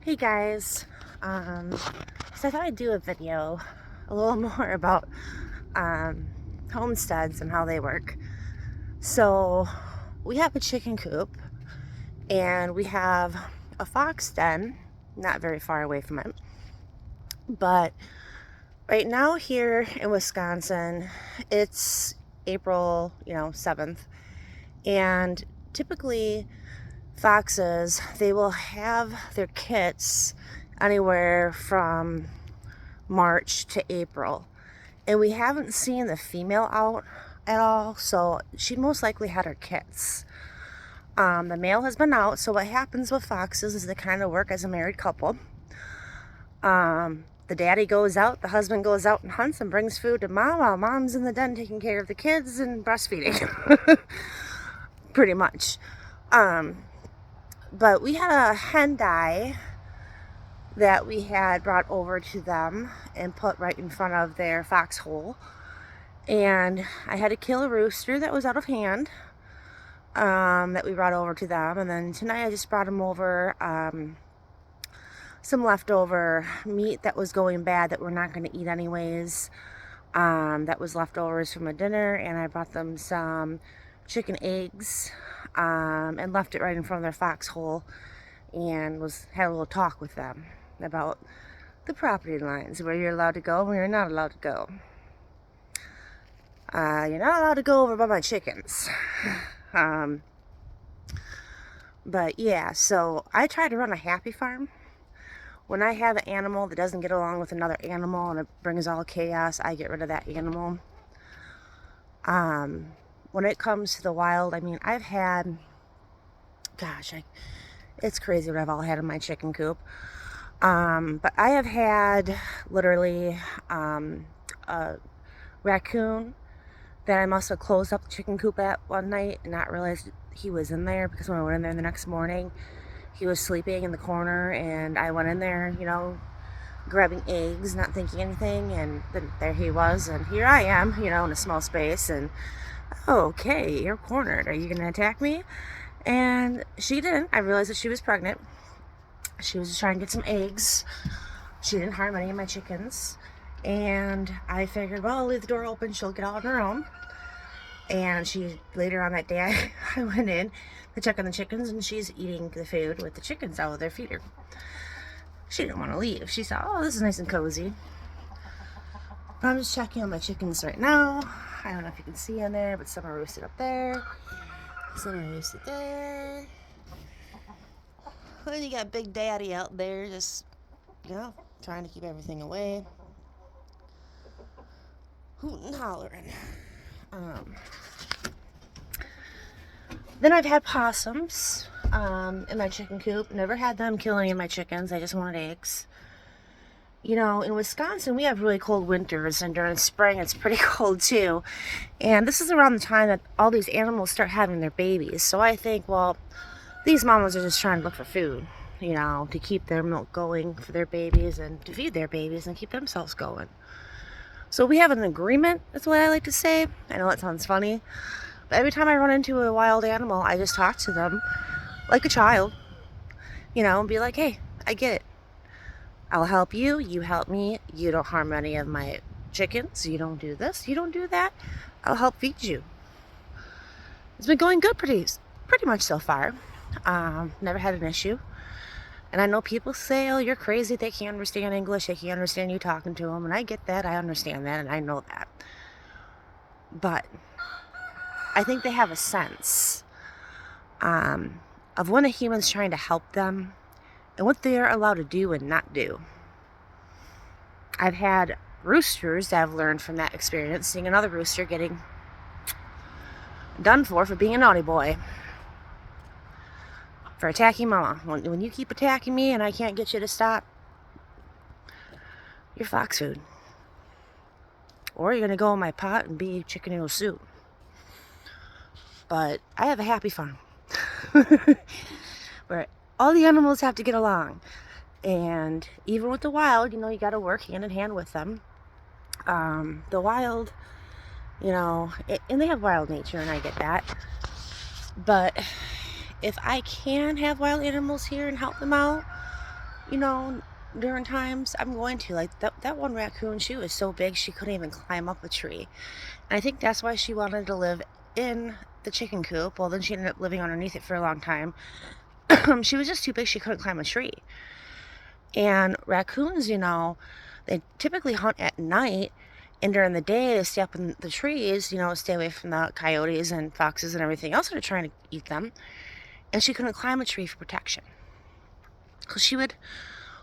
Hey guys, so I thought I'd do a video a little more about um, homesteads and how they work. So we have a chicken coop and we have a fox den not very far away from it. But right now here in Wisconsin, it's April, 7th, and typically foxes, they will have their kits anywhere from March to April. And we haven't seen the female out at all, so she most likely had her kits. The male has been out, so what happens with foxes is they kind of work as a married couple. The daddy goes out, the husband goes out and hunts and brings food to mom while mom's in the den taking care of the kids and breastfeeding. Pretty much. But we had a hen die that we had brought over to them and put right in front of their foxhole. And I had to kill a rooster that was out of hand, that we brought over to them. And then tonight I just brought them over some leftover meat that was going bad that we're not going to eat anyways. That was leftovers from a dinner, and I brought them some chicken eggs and left it right in front of their foxhole and had a little talk with them about the property lines, where you're allowed to go and where you're not allowed to go. You're not allowed to go over by my chickens. But yeah, so I try to run a happy farm. When I have an animal that doesn't get along with another animal and it brings all chaos, I get rid of that animal. When it comes to the wild, I mean, I've had, it's crazy what I've all had in my chicken coop. But I have had literally a raccoon that I must have closed up the chicken coop at one night and not realized he was in there, because when I went in there the next morning, he was sleeping in the corner, and I went in there, grabbing eggs, not thinking anything, and then there he was, and here I am, in a small space, and okay, you're cornered. Are you going to attack me? And she didn't. I realized that she was pregnant. She was just trying to get some eggs. She didn't harm any of my chickens. And I figured, well, I'll leave the door open. She'll get out on her own. And later on that day, I went in to check on the chickens, and she's eating the food with the chickens out of their feeder. She didn't want to leave. She thought, oh, this is nice and cozy. But I'm just checking on my chickens right now. I don't know if you can see in there, but some are roosted up there. Some are roosted there. Then you got Big Daddy out there just, trying to keep everything away. Hooting and hollering. Then I've had possums in my chicken coop. Never had them kill any of my chickens. I just wanted eggs. In Wisconsin, we have really cold winters, and during spring, it's pretty cold too. And this is around the time that all these animals start having their babies. So I think, well, these mamas are just trying to look for food, to keep their milk going for their babies and to feed their babies and keep themselves going. So we have an agreement, that's what I like to say. I know that sounds funny, but every time I run into a wild animal, I just talk to them like a child, and be like, hey, I get it. I'll help you, you help me, you don't harm any of my chickens, you don't do this, you don't do that, I'll help feed you. It's been going good pretty much so far. Never had an issue. And I know people say, oh, you're crazy, they can't understand English, they can't understand you talking to them, and I get that, I understand that, and I know that. But I think they have a sense of when a human's trying to help them and what they're allowed to do and not do. I've had roosters that have learned from that experience, seeing another rooster getting done for being a naughty boy, for attacking mama. When you keep attacking me and I can't get you to stop, you're fox food. Or you're going to go in my pot and be chicken noodle soup. But I have a happy farm where all the animals have to get along. And even with the wild, you got to work hand in hand with them. The wild, and they have wild nature, and I get that. But if I can have wild animals here and help them out, you know, during times I'm going to. Like that one raccoon, she was so big she couldn't even climb up a tree. And I think that's why she wanted to live in the chicken coop. Well, then she ended up living underneath it for a long time. She was just too big, she couldn't climb a tree. And raccoons, they typically hunt at night, and during the day they stay up in the trees, stay away from the coyotes and foxes and everything else that are trying to eat them. And she couldn't climb a tree for protection. So she would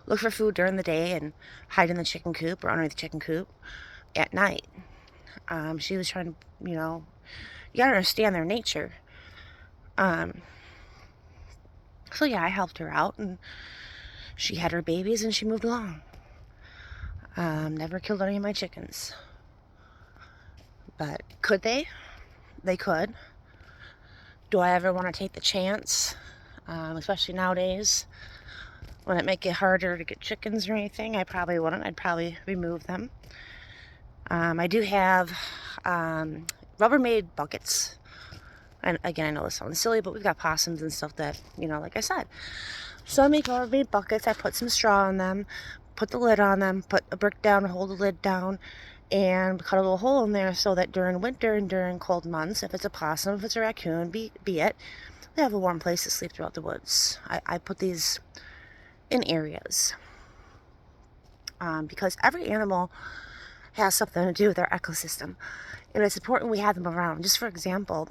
look for food during the day and hide in the chicken coop or underneath the chicken coop at night. She was trying to, you gotta understand their nature. So yeah, I helped her out, and she had her babies and she moved along. Never killed any of my chickens. But could they? They could. Do I ever want to take the chance? Especially nowadays, when it make it harder to get chickens or anything, I probably wouldn't. I'd probably remove them. I do have Rubbermaid buckets. And again, I know this sounds silly, but we've got possums and stuff that, like I said. So I make Rubbermaid buckets. I put some straw in them, put the lid on them, put a brick down to hold the lid down, and cut a little hole in there so that during winter and during cold months, if it's a possum, if it's a raccoon, be it, they have a warm place to sleep throughout the woods. I put these in areas because every animal has something to do with our ecosystem, and it's important we have them around. Just for example,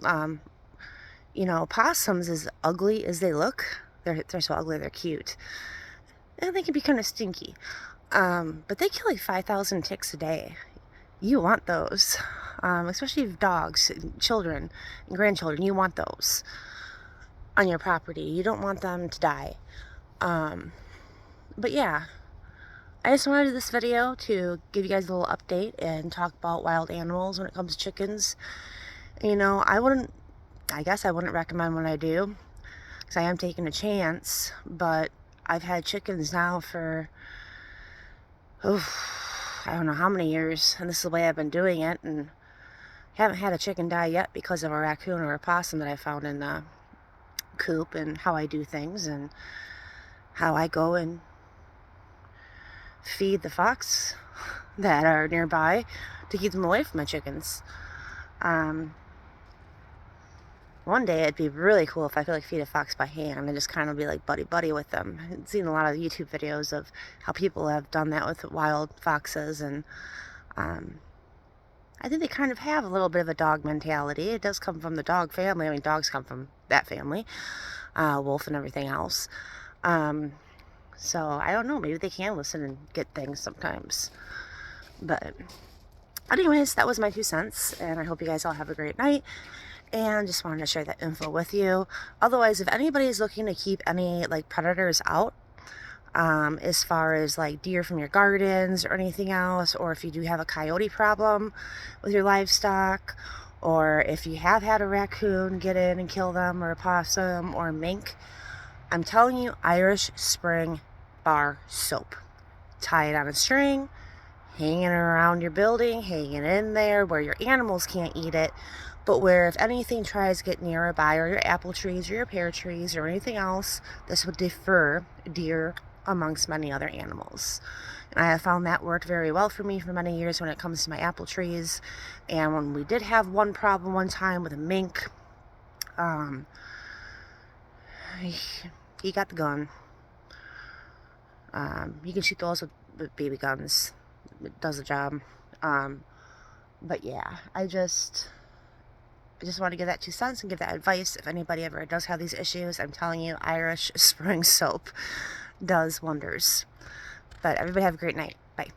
possums, as ugly as they look, they're so ugly they're cute, and they can be kind of stinky, but they kill like 5,000 ticks a day. You want those, especially if dogs, and children, and grandchildren. You want those on your property. You don't want them to die. But yeah, I just wanted to do this video to give you guys a little update and talk about wild animals when it comes to chickens. I guess I wouldn't recommend when I do, because I am taking a chance, but I've had chickens now for, I don't know how many years, and this is the way I've been doing it, and haven't had a chicken die yet because of a raccoon or a possum that I found in the coop, and how I do things, and how I go and feed the fox that are nearby to keep them away from my chickens. One day it'd be really cool if I could feed a fox by hand and just kind of be like buddy with them. I've seen a lot of YouTube videos of how people have done that with wild foxes, and I think they kind of have a little bit of a dog mentality. It does come from the dog family. I mean, dogs come from that family, wolf and everything else. So I don't know, maybe they can listen and get things sometimes. But anyways, that was my 2 cents, and I hope you guys all have a great night. And just wanted to share that info with you. Otherwise, if anybody is looking to keep any predators out, as far as deer from your gardens or anything else, or if you do have a coyote problem with your livestock, or if you have had a raccoon get in and kill them, or a possum or a mink, I'm telling you, Irish Spring bar soap. Tie it on a string, hanging it around your building, hanging in there where your animals can't eat it, but where if anything tries to get nearby, or your apple trees or your pear trees or anything else, this would deter deer amongst many other animals. And I have found that worked very well for me for many years when it comes to my apple trees. And when we did have one problem one time with a mink, he got the gun. You can shoot those with BB guns. It does the job. But yeah, I just want to give that 2 cents and give that advice. If anybody ever does have these issues, I'm telling you, Irish Spring soap does wonders. But everybody have a great night. Bye.